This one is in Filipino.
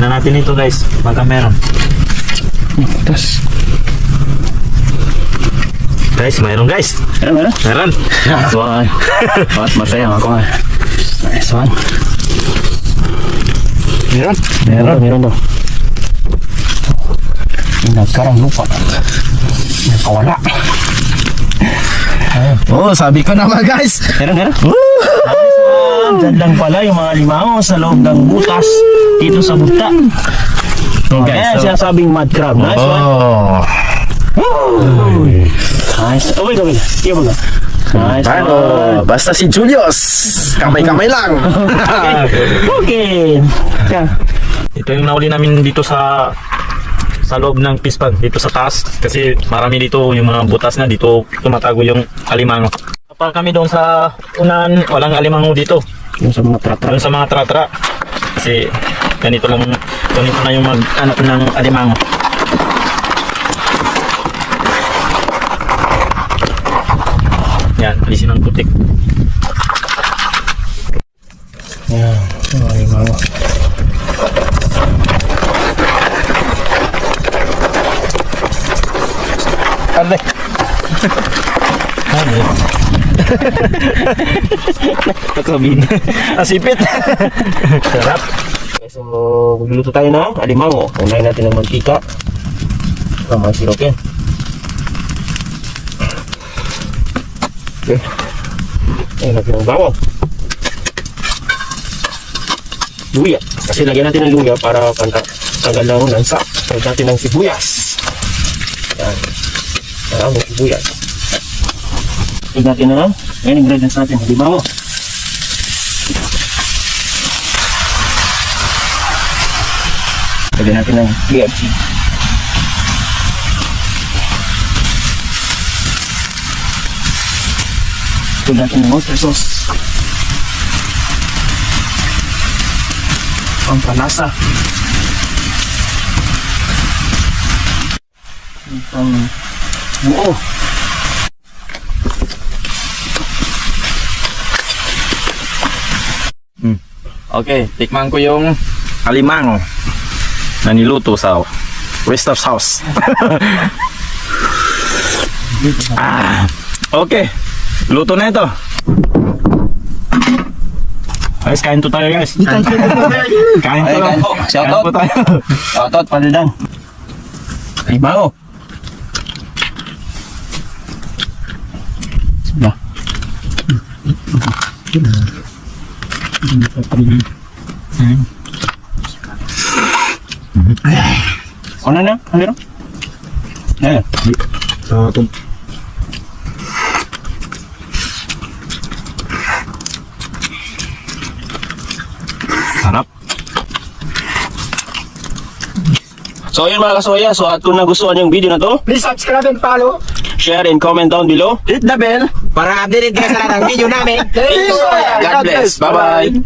Tingnan natin ito guys, baka meron. Tas. Guys, mayroon guys. Meron. Meron. Wah, mas masaya ako nga. Nice one. Meron daw. Nagkarang lupa. Nakawala. Oh, sabi ko naman guys. Meron. Diyan lang pala yung mga limango sa loob ng butas dito sa buta. Kaya siya sabing mud crab. Nice one. Nice. Oh, wait. Iyo ba? Nice one. Basta si Julius. Kamay-kamay lang. Okay. Yan. Ito yung nauli namin dito sa loob ng fish pond, dito sa taas. Kasi marami dito yung mga butas na dito tumatago yung alimango. Kapag kami doon sa unahan, walang alimango dito. Yung sa mga tratra. Doon sa mga tratra. Kasi ganito na yung mag-anak ng alimango. Yan, alisin ang putik. Yan. Mga limango. Arde. Nakabin. Asipit. Sarap. Okay, so, magluluto tayo ng alimango. Unahin natin ng mantika. May sirop yan. Okay. Ayan natin ng bawang. Luya. Kasi lagyan natin ng luya para tanggal ng lansa. Lagyan natin ng sibuyas. Ayan. Maraming sibuyas. Lagyan natin na lang. Ayan, ingredients natin. Alimango. Lagyan natin ng KFC. Lagyan natin ng oyster sauce. Pampalasa. Ang buo. Okay, tikman ko yung alimango na niluto sa Wester's house. Okay, luto na ito. Guys, kain to tayo guys. Kain to lang. Shoutout. Kain po tayo. Shoutout, Padidang. Alimango. Nah. Ano na? Ano na? Ayan. Sarap. So yun mga kasoya, so at kung nagustuhan yung video na to, Please subscribe and follow. share and comment down below. Hit the bell para updated kayo sa lahat ng video namin. God bless. Bye-bye.